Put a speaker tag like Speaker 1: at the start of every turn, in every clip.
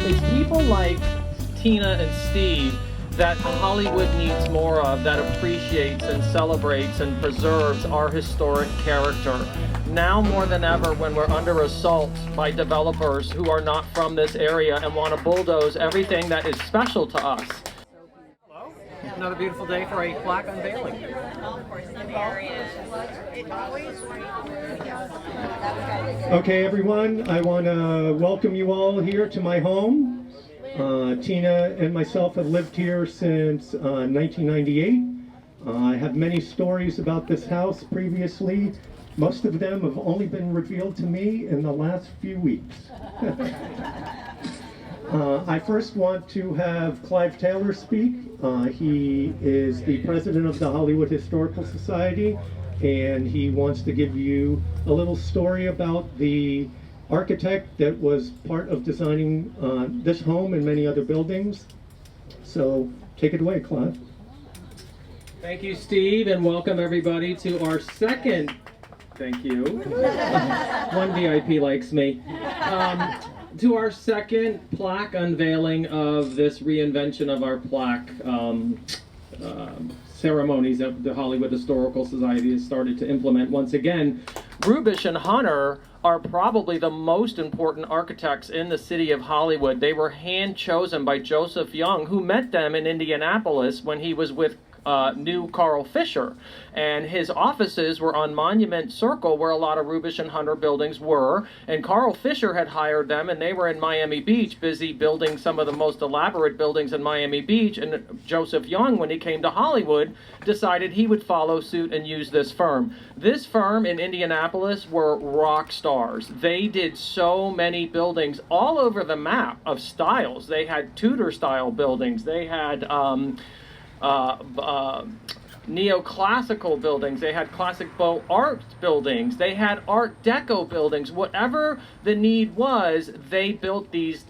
Speaker 1: It's people like Tina and Steve that Hollywood needs more of, that appreciates and celebrates and preserves our historic character. Now more than ever, when we're under assault by developers who are not from this area and want to bulldoze everything that is special to us. Hello. Another beautiful day for a plaque unveiling.
Speaker 2: Okay, everyone, I want to welcome you all here to my home. Tina and myself have lived here since 1998. I have many stories about this house previously. Most of them have only been revealed to me in the last few weeks. I first want to have Clive Taylor speak. He is the president of the Hollywood Historical Society, and he wants to give you a little story about the architect that was part of designing this home and many other buildings. So take it away, Clive.
Speaker 1: Thank you, Steve, and welcome everybody to our second, thank you, one VIP likes me, to our second plaque unveiling of this reinvention of our plaque ceremonies that the Hollywood Historical Society has started to implement once again. Rubush and Hunter are probably the most important architects in the city of Hollywood. They were hand-chosen by Joseph Young, who met them in Indianapolis when he was with knew Carl Fisher, and his offices were on Monument Circle, where a lot of Rubush and Hunter buildings were, and Carl Fisher had hired them, and they were in Miami Beach busy building some of the most elaborate buildings in Miami Beach, and Joseph Young, when he came to Hollywood, decided he would follow suit and use this firm. This firm in Indianapolis were rock stars. They did so many buildings all over the map of styles. They had Tudor style buildings. They had neoclassical buildings, they had classic Beaux Art buildings, they had Art Deco buildings. Whatever the need was, they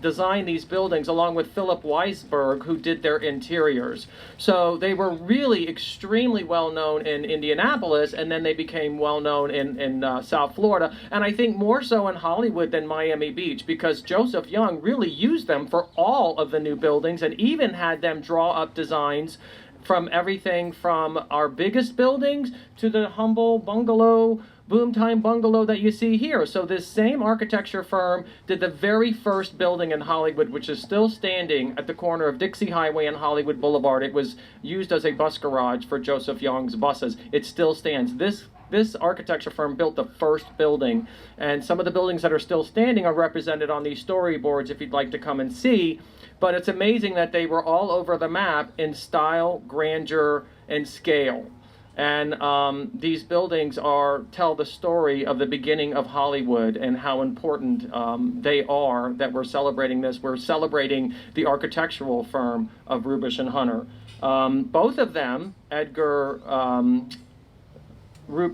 Speaker 1: designed these buildings along with Philip Weisberg, who did their interiors. So they were really extremely well known in Indianapolis, and then they became well known in South Florida, and I think more so in Hollywood than Miami Beach, because Joseph Young really used them for all of the new buildings and even had them draw up designs from everything from our biggest buildings to the humble bungalow, boomtime bungalow that you see here. So this same architecture firm did the very first building in Hollywood, which is still standing at the corner of Dixie Highway and Hollywood Boulevard. It was used as a bus garage for Joseph Young's buses. It still stands. This architecture firm built the first building, and some of the buildings that are still standing are represented on these storyboards if you'd like to come and see. But it's amazing that they were all over the map in style, grandeur, and scale. And these buildings tell the story of the beginning of Hollywood and how important they are that we're celebrating this. We're celebrating the architectural firm of Rubush and Hunter. Both of them,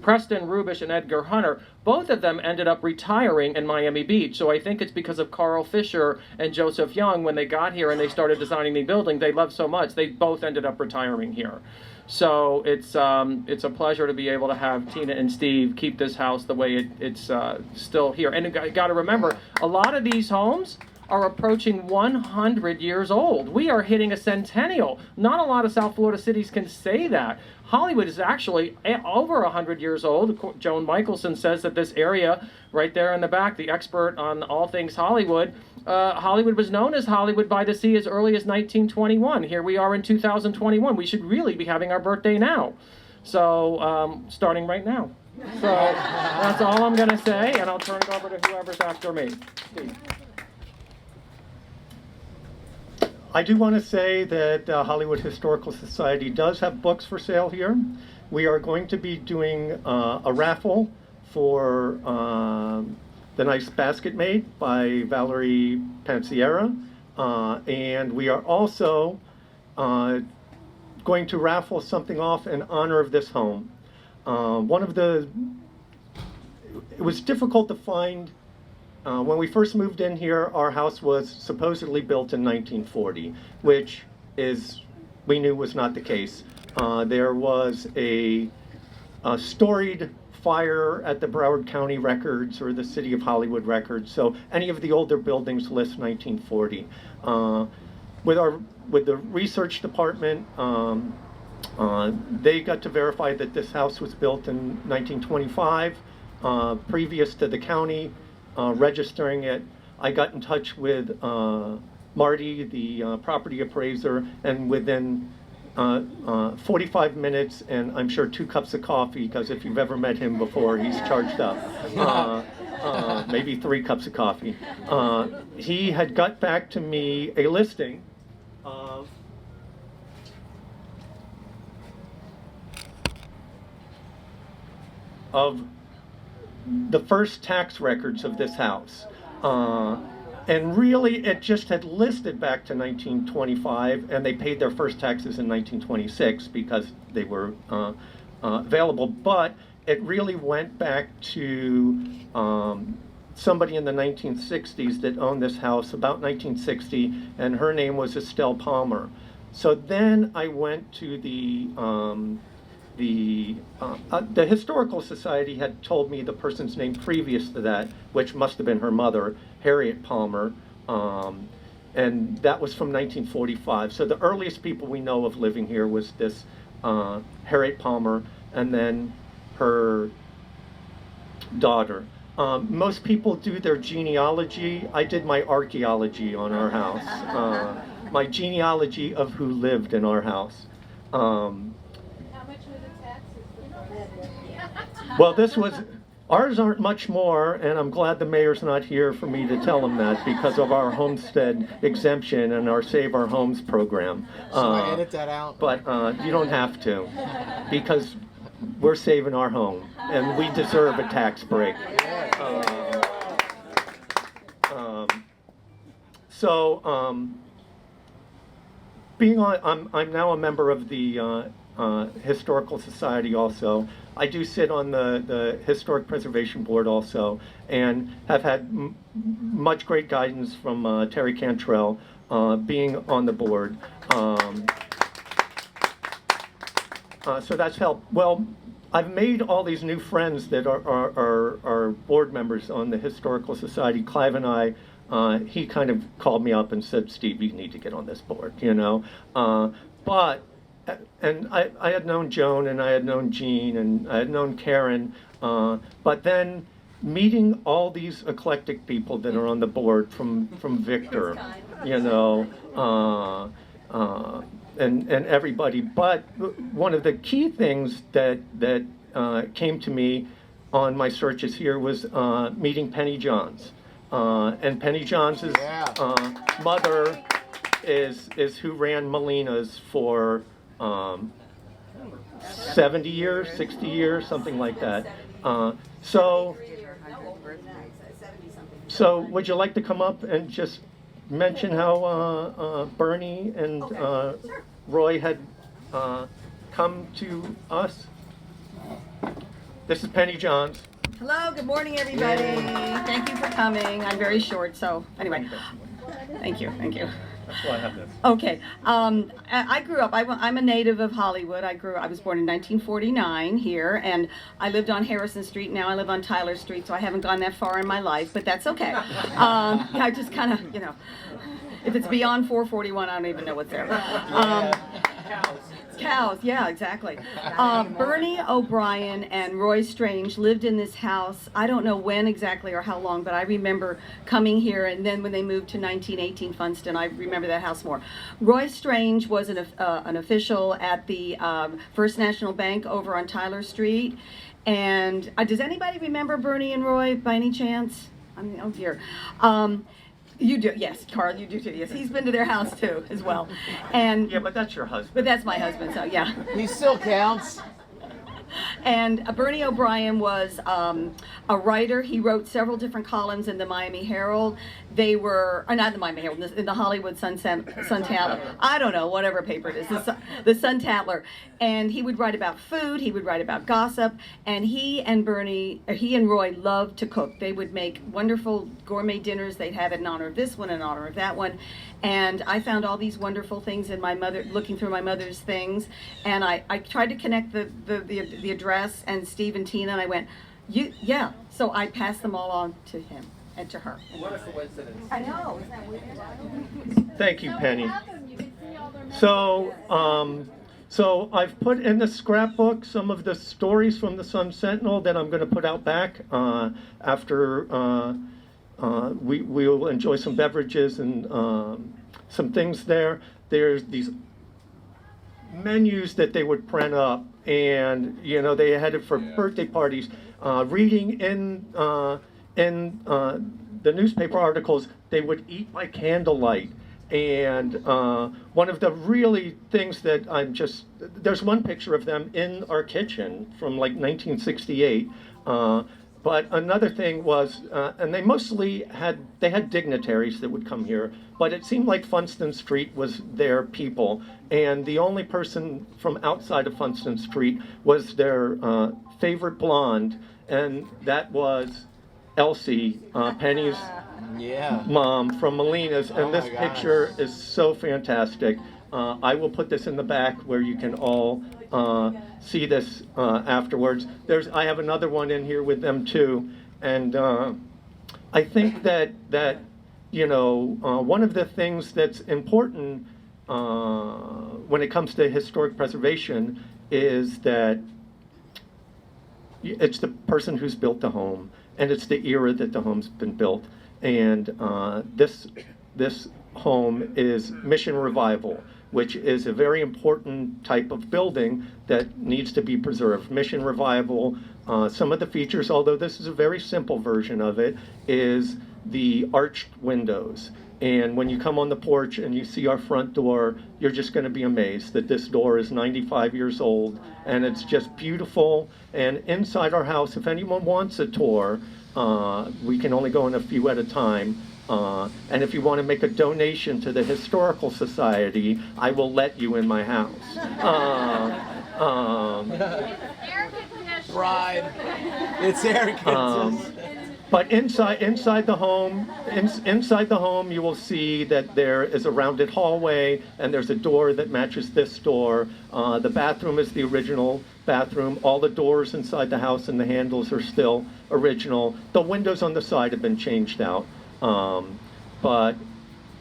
Speaker 1: Preston Rubush and Edgar Hunter, both of them ended up retiring in Miami Beach. So I think it's because of Carl Fisher and Joseph Young. When they got here and they started designing the building, they loved so much, they both ended up retiring here. So it's a pleasure to be able to have Tina and Steve keep this house the way it's still here. And you got to remember, a lot of these homes are approaching 100 years old. We are hitting a centennial. Not a lot of South Florida cities can say that. Hollywood is actually over 100 years old. Joan Michelson says that this area right there in the back, the expert on all things Hollywood, Hollywood was known as Hollywood by the Sea as early as 1921. Here we are in 2021. We should really be having our birthday now. So, starting right now. So, that's all I'm going to say, and I'll turn it over to whoever's after me. Steve.
Speaker 2: I do want to say that Hollywood Historical Society does have books for sale here. We are going to be doing a raffle for The Nice Basket Made by Valerie Pansiera. And we are also going to raffle something off in honor of this home. It was difficult to find. When we first moved in here, our house was supposedly built in 1940, which we knew was not the case. There was a storied fire at the Broward County records or the City of Hollywood records. So any of the older buildings list 1940. With the research department, they got to verify that this house was built in 1925, previous to the county registering it. I got in touch with Marty, the property appraiser, and within 45 minutes, and I'm sure 2 cups of coffee, because if you've ever met him before, he's charged up. Maybe 3 cups of coffee. He had got back to me a listing of the first tax records of this house. And really, it just had listed back to 1925, and they paid their first taxes in 1926 because they were available. But it really went back to somebody in the 1960s that owned this house, about 1960, and her name was Estelle Palmer. So then I went to the Historical Society had told me the person's name previous to that, which must have been her mother, Harriet Palmer, and that was from 1945. So the earliest people we know of living here was this Harriet Palmer, and then her daughter. Most people do their genealogy. I did my archaeology on our house, my genealogy of who lived in our house. Well, ours aren't much more, and I'm glad the mayor's not here for me to tell him that because of our homestead exemption and our Save Our Homes program.
Speaker 3: Should I edit that out?
Speaker 2: But you don't have to, because we're saving our home, and we deserve a tax break. I'm now a member of the Historical Society also. I do sit on the Historic Preservation Board also, and have had much great guidance from Terry Cantrell being on the board. So that's helped. Well, I've made all these new friends that are board members on the Historical Society. Clive and I, he kind of called me up and said, "Steve, you need to get on this board," you know. And I had known Joan, and I had known Jean, and I had known Karen, but then meeting all these eclectic people that are on the board, from Victor, you know, and everybody. But one of the key things that came to me on my searches here was meeting Penny Johns, and Penny Johns' mother is who ran Molina's for 70 years, 60 years, something like that. So would you like to come up and just mention how Bernie and Roy had come to us? This is Penny Johns.
Speaker 4: Hello, good morning, everybody. Thank you for coming. I'm very short, so anyway. Thank you.
Speaker 2: That's why I have this.
Speaker 4: Okay. I grew up, I'm a native of Hollywood. I was born in 1949 here, and I lived on Harrison Street. Now I live on Tyler Street, so I haven't gone that far in my life, but that's okay. I just kind of, you know, if it's beyond 441, I don't even know what's there. Cows, yeah, exactly. Bernie O'Brien and Roy Strange lived in this house. I don't know when exactly or how long, but I remember coming here, and then when they moved to 1918 Funston, I remember that house more. Roy Strange was an official at the First National Bank over on Tyler Street. And does anybody remember Bernie and Roy by any chance? I mean, oh dear. You do, yes, Carl, you do too. Yes, he's been to their house too, as well. And
Speaker 2: Yeah, but that's your husband.
Speaker 4: but that's my husband, so yeah.
Speaker 3: He still counts.
Speaker 4: And Bernie O'Brien was a writer. He wrote several different columns in the Miami Herald. They were, or not the Miami Herald, in the Hollywood Sun Tatler. I don't know, whatever paper it is, the Sun Tatler. And he would write about food, he would write about gossip, and he and Roy loved to cook. They would make wonderful gourmet dinners. They'd have it in honor of this one, in honor of that one. And I found all these wonderful things in my mother, looking through my mother's things, and I tried to connect the address address, and Steve and Tina, and I went, yeah. So I passed them all on to him and to her.
Speaker 1: What a coincidence.
Speaker 4: I know. Isn't that weird?
Speaker 2: Thank you, Penny. So I've put in the scrapbook some of the stories from the Sun Sentinel that I'm going to put out back after we'll enjoy some beverages and some things there. There's these menus that they would print up, and they had it for birthday parties. Reading in the newspaper articles, they would eat by candlelight. And one of the really things that there's one picture of them in our kitchen from like 1968. But another thing was, and they mostly had dignitaries that would come here, but it seemed like Funston Street was their people. And the only person from outside of Funston Street was their favorite blonde, and that was Elsie, Penny's mom from Molina's. And this picture is so fantastic. I will put this in the back where you can all see this afterwards. I have another one in here with them too, and I think that one of the things that's important when it comes to historic preservation is that it's the person who's built the home, and it's the era that the home's been built. And this home is Mission Revival, which is a very important type of building that needs to be preserved. Mission Revival, some of the features, although this is a very simple version of it, is the arched windows. And when you come on the porch and you see our front door, you're just going to be amazed that this door is 95 years old, and it's just beautiful. And inside our house, if anyone wants a tour, we can only go in a few at a time. And if you want to make a donation to the Historical Society, I will let you in my house.
Speaker 3: Bride. It's air conditioned.
Speaker 2: But inside the home, you will see that there is a rounded hallway, and there's a door that matches this door. The bathroom is the original bathroom. All the doors inside the house and the handles are still original. The windows on the side have been changed out. But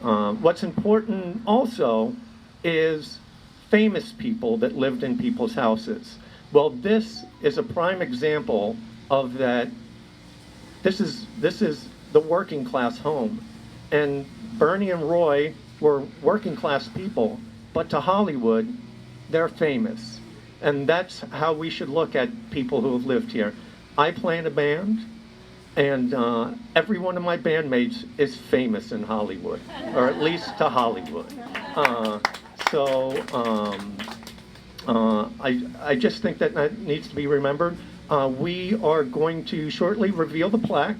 Speaker 2: what's important also is famous people that lived in people's houses. Well, this is a prime example of that. This is the working class home. And Bernie and Roy were working class people, but to Hollywood, they're famous. And that's how we should look at people who have lived here. I play in a band, and every one of my bandmates is famous in Hollywood, or at least to Hollywood. I just think that needs to be remembered. We are going to shortly reveal the plaque,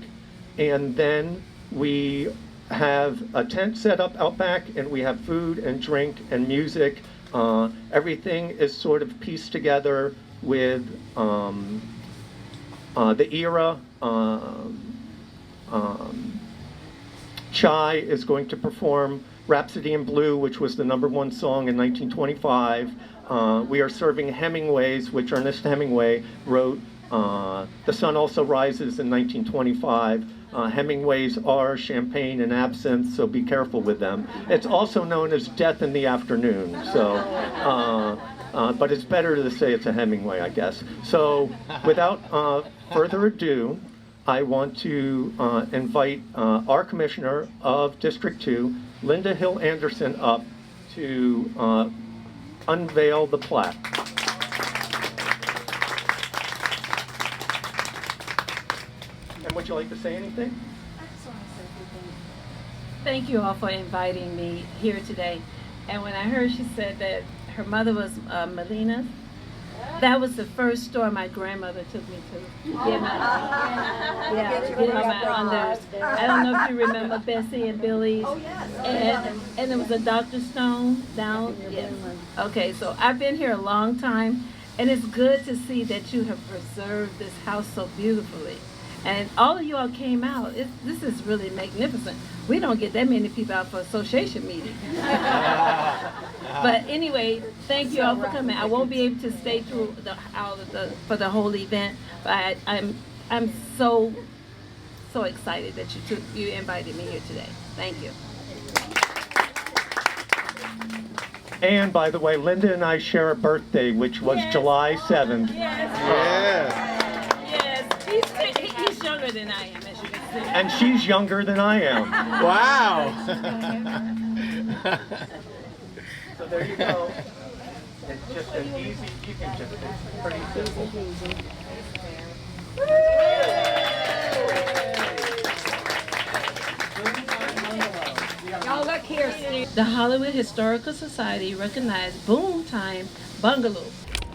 Speaker 2: and then we have a tent set up out back, and we have food and drink and music. Everything is sort of pieced together with the era. Chai is going to perform Rhapsody in Blue, which was the #1 song in 1925. We are serving Hemingways, which Ernest Hemingway wrote. The Sun Also Rises in 1925. Hemingways are champagne and absinthe, so be careful with them. It's also known as Death in the Afternoon, so, but it's better to say it's a Hemingway, I guess. So without further ado, I want to invite our Commissioner of District 2, Linda Hill Anderson, up to unveil the plaque. And would you like to say anything?
Speaker 5: Thank you all for inviting me here today. And when I heard she said that her mother was Molina's, that was the first store my grandmother took me to get my unders. I don't know if you remember Bessie and Billy's.
Speaker 4: Oh, yes.
Speaker 5: And there was a Dr. Stone down. Yes. Okay, so I've been here a long time, and it's good to see that you have preserved this house so beautifully. And all of you all came out. This is really magnificent. We don't get that many people out for association meeting. But anyway, thank you all for coming. I won't be able to stay through for the whole event, but I'm so excited that you invited me here today. Thank you.
Speaker 2: And by the way, Linda and I share a birthday, which was July 7th.
Speaker 5: Yes, he's younger than I am, as you can see.
Speaker 2: And she's younger than I am.
Speaker 3: Wow.
Speaker 2: So there you go. It's just an easy, you can just, it's pretty simple.
Speaker 5: Y'all look here, Steve. The Hollywood Historical Society recognized Boomtime Bungalow,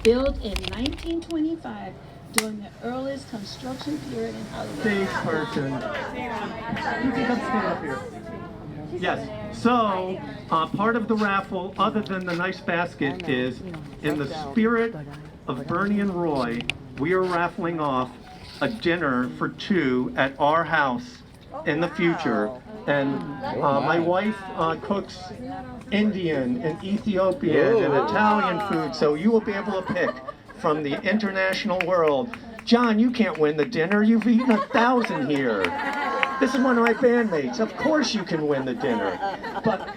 Speaker 5: built in 1925 during the earliest construction period in Hollywood.
Speaker 2: Stage person. You can come stand up here. Yes. So, part of the raffle, other than the nice basket, is in the spirit of Bernie and Roy, we are raffling off a dinner for two at our house in the future. And my wife cooks Indian and Ethiopian and Italian food, so you will be able to pick from the international world. John, you can't win the dinner. You've eaten 1,000 here. This is one of my bandmates. Of course you can win the dinner. But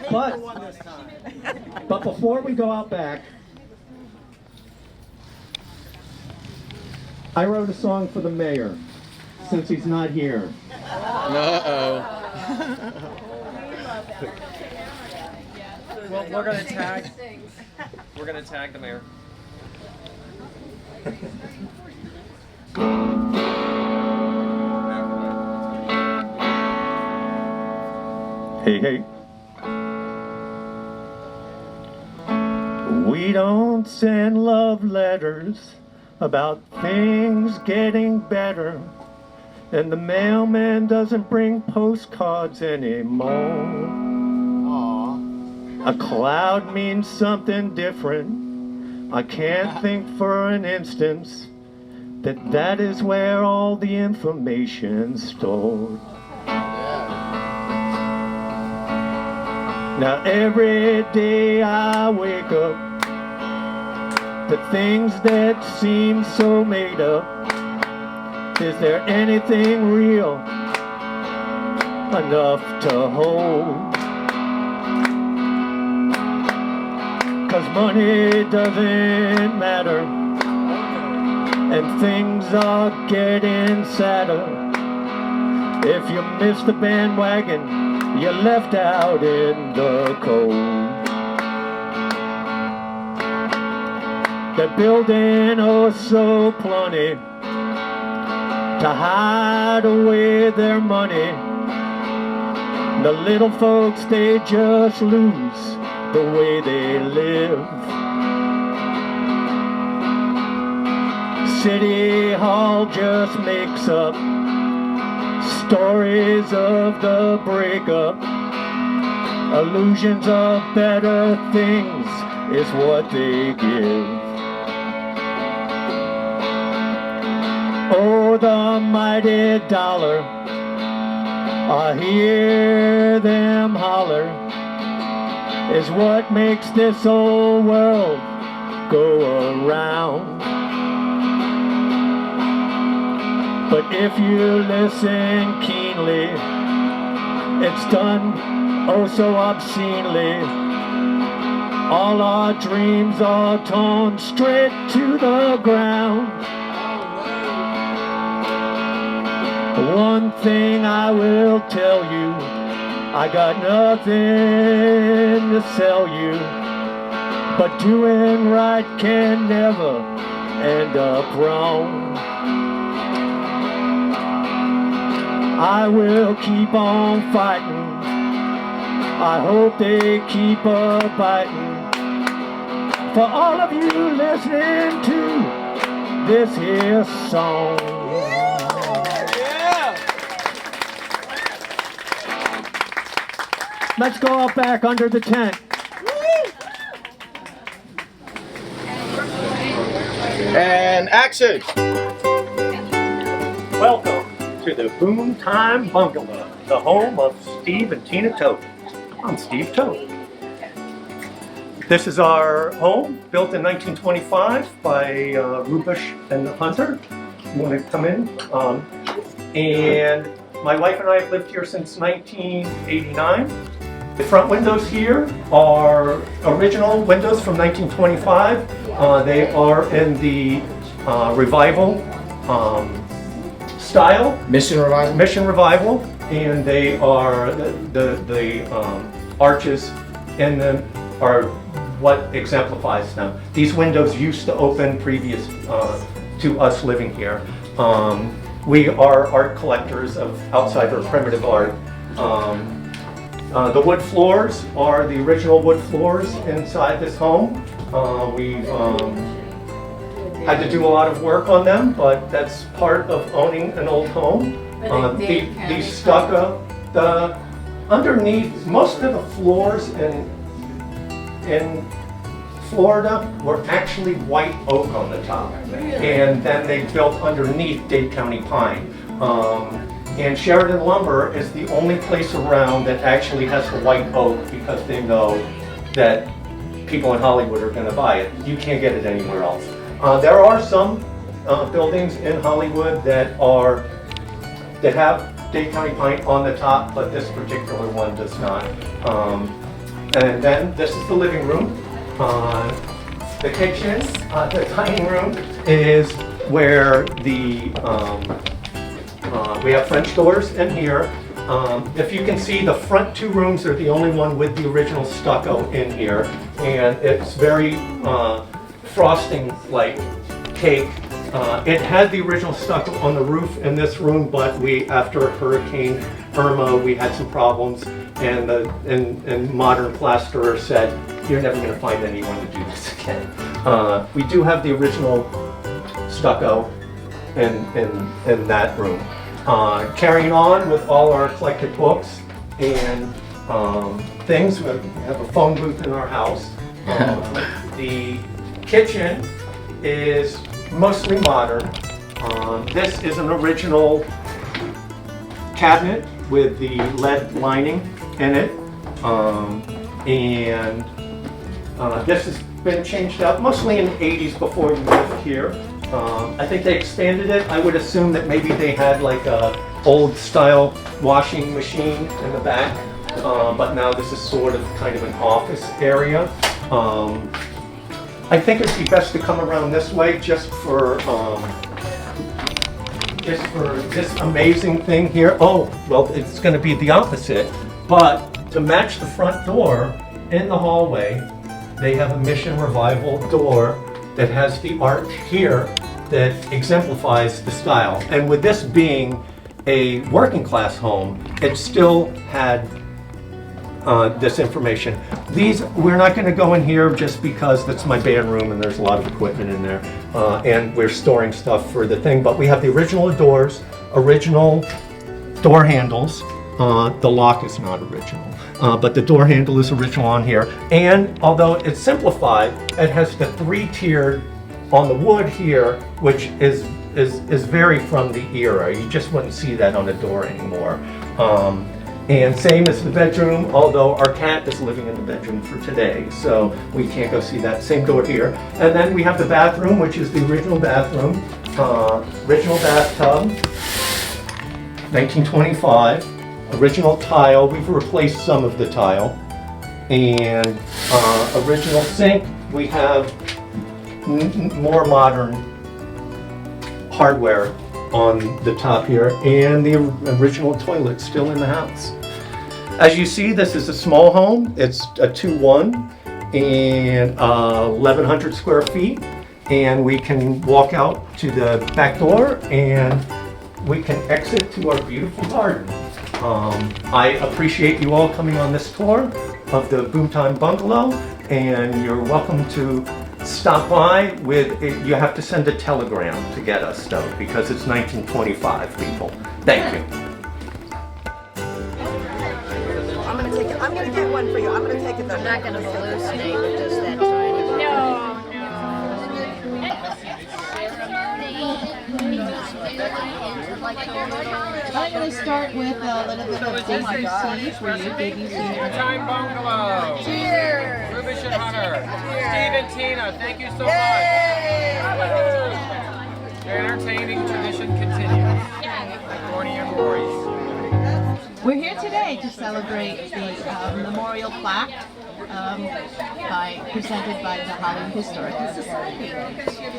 Speaker 2: before we go out back, I wrote a song for the mayor, since he's not here.
Speaker 3: Uh-oh.
Speaker 1: Well, we're gonna tag the mayor.
Speaker 2: Hey, hey. We don't send love letters about things getting better, and the mailman doesn't bring postcards anymore.
Speaker 3: Aww.
Speaker 2: A cloud means something different. I can't think for an instance that is where all the information's stored. Now every day I wake up, the things that seem so made up, is there anything real enough to hold? 'Cause money doesn't matter, and things are getting sadder. If you miss the bandwagon, you're left out in the cold. They're building oh so plenty to hide away their money. The little folks, they just lose the way they live. City Hall just makes up stories of the breakup. Illusions of better things is what they give. Oh, the mighty dollar, I hear them holler, is what makes this old world go around. But if you listen keenly, it's done oh so obscenely. All our dreams are torn straight to the ground. One thing I will tell you, I got nothing to sell you, but doing right can never end up wrong. I will keep on fighting, I hope they keep a-biting, for all of you listening to this here song. Let's go out back under the tent.
Speaker 3: And action!
Speaker 2: Welcome to to the Boom Time Bungalow, the home of Steve and Tina Toth. I'm Steve Toth. This is our home, built in 1925 by Rubush Hunter. You want to come in? And my wife and I have lived here since 1989. The front windows here are original windows from 1925. They are in the revival style.
Speaker 3: Mission Revival?
Speaker 2: Mission Revival, and they are the arches in them are what exemplifies them. These windows used to open previous to us living here. We are art collectors of outside or primitive art. The wood floors are the original wood floors inside this home. We've had to do a lot of work on them, but that's part of owning an old home. The stucco, underneath, most of the floors in Florida were actually white oak on the top, and then they built underneath Dade County pine. And Sheridan Lumber is the only place around that actually has the white oak because they know that people in Hollywood are going to buy it. You can't get it anywhere else. There are some buildings in Hollywood that have Dade County pine on the top, but this particular one does not. And then this is the living room. The kitchen, the dining room is where we have French doors in here. If you can see, the front two rooms are the only one with the original stucco in here, and it's very frosting-like cake. It had the original stucco on the roof in this room, but after Hurricane Irma, we had some problems, and modern plasterer said, "You're never going to find anyone to do this again." We do have the original stucco in that room. Carrying on with all our collected books and things, we have a phone booth in our house. The kitchen is mostly modern. This is an original cabinet with the lead lining in it. This has been changed out mostly in the 80s before we moved here. I think they expanded it. I would assume that maybe they had like a old style washing machine in the back, but now this is sort of kind of an office area. I think it'd be best to come around this way just for this amazing thing here. Oh, well, it's going to be the opposite, but to match the front door in the hallway, they have a Mission Revival door that has the arch here that exemplifies the style. And with this being a working class home, it still had this information. We're not going to go in here just because that's my band room and there's a lot of equipment in there, and we're storing stuff for the thing, but we have the original doors, original door handles. The lock is not original, but the door handle is original on here. And although it's simplified, it has the three-tiered on the wood here, which is very from the era. You just wouldn't see that on a door anymore. And same as the bedroom, although our cat is living in the bedroom for today, so we can't go see that. Same door here. And then we have the bathroom, which is the original bathroom, original bathtub, 1925. Original tile, we've replaced some of the tile, and original sink. We have more modern hardware on the top here, and the original toilet still in the house. As you see, this is a small home. It's a 2-1 and 1,100 square feet, and we can walk out to the back door and we can exit to our beautiful garden. I appreciate you all coming on this tour of the Boomtime Bungalow, and you're welcome to stop by you have to send a telegram to get us though, because it's 1925, people. Thank you.
Speaker 6: I'm gonna get one for you. I'm gonna take it though.
Speaker 7: I'm not gonna hallucinate with just that tiny. No.
Speaker 5: I'm going to start with a little bit of ABC for you, ABC.
Speaker 1: Time Bungalow.
Speaker 6: Cheers.
Speaker 1: Rubush Hunter. Steve and Tina, thank you so much. Your entertaining tradition continues. Bernie and Rory.
Speaker 5: We're here today to celebrate the memorial plaque presented by the Hollywood Historical Society.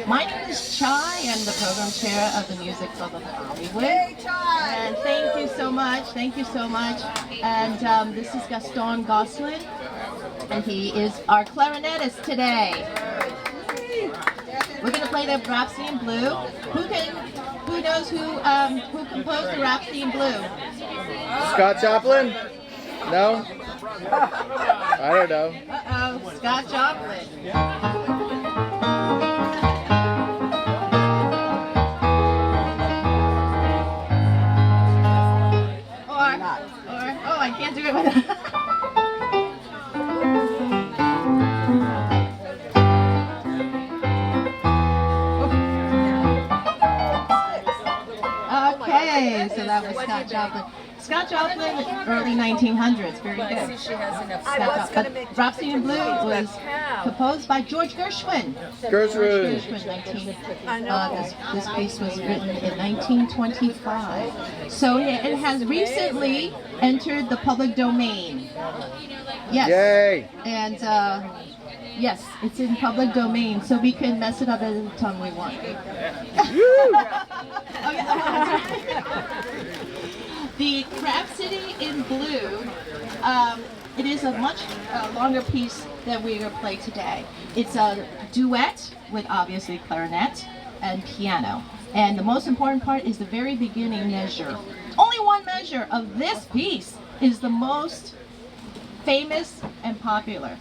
Speaker 5: My name is Chai. I'm the program chair of the Music Club of Hollywood. And thank you so much. Thank you so much. And this is Gaston Gosselin, and he is our clarinetist today. We're going to play the Rhapsody in Blue. Who knows who composed the Rhapsody in Blue?
Speaker 3: Scott Joplin? No? I don't know.
Speaker 5: Uh-oh, Scott Joplin. Or, oh, I can't do it with that. Okay, so that was Scott Joplin. Scott Joplin, early 1900s, very good. But Rhapsody in Blue was composed by George Gershwin.
Speaker 3: Gershwin.
Speaker 5: This piece was written in 1925. So it has recently entered the public domain. Yes.
Speaker 3: Yay.
Speaker 5: And yes, it's in public domain, so we can mess it up any time we want. The Rhapsody in Blue, it is a much longer piece than we're going to play today. It's a duet with obviously clarinet and piano. And the most important part is the very beginning measure. Only one measure of this piece is the most famous and popular.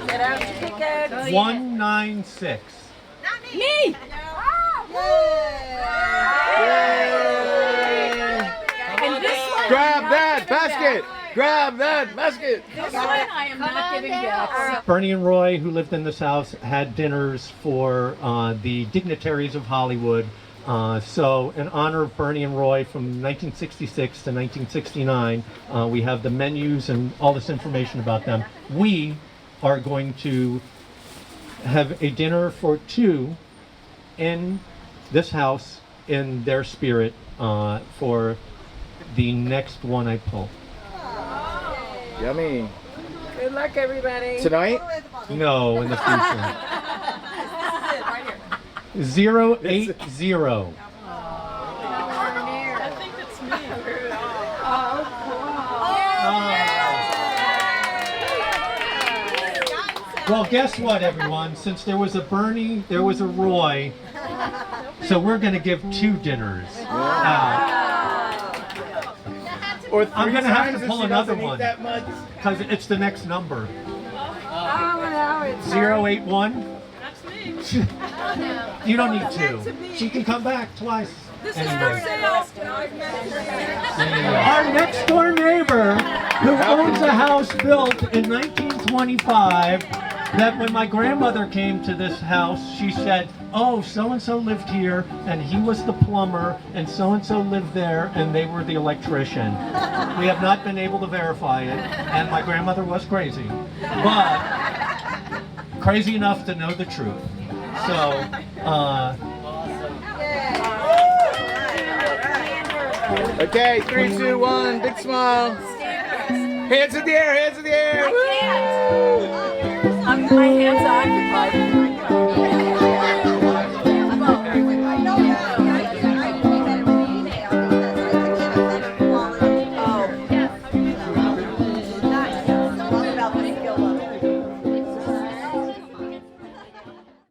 Speaker 6: Get out to pick out.
Speaker 2: 196.
Speaker 5: Me!
Speaker 6: And this one,
Speaker 3: Grab that basket! Grab that basket!
Speaker 6: this one I am not giving gifts.
Speaker 2: Bernie and Roy, who lived in this house, had dinners for the dignitaries of Hollywood. So in honor of Bernie and Roy from 1966 to 1969, we have the menus and all this information about them. We are going to have a dinner for two in this house in their spirit for the next one I pull.
Speaker 3: Yummy.
Speaker 6: Good
Speaker 3: Good luck, everybody.
Speaker 8: Tonight?
Speaker 2: No, in the future. 080. Well, guess what, everyone? Since there was a Bernie, there was a Roy, so we're going to give 2 dinners out.
Speaker 8: Or
Speaker 2: I'm going to have to
Speaker 8: if
Speaker 2: pull
Speaker 8: she
Speaker 2: another
Speaker 8: doesn't eat
Speaker 2: one
Speaker 8: that much.
Speaker 2: because it's the next number.
Speaker 6: Oh, no, it's
Speaker 2: 081. You don't need 2. She can come back twice. Anyway. Our next door neighbor, who owns a house built in 1925, that when my grandmother came to this house, she said, oh, so-and-so lived here, and he was the plumber, and so-and-so lived there, and they were the electrician. We have not been able to verify it, and my grandmother was crazy, but crazy enough to know the truth. So,
Speaker 8: Okay, 3, 2, 1, big smile. Hands in the air, hands in the air.
Speaker 6: My hands are occupied.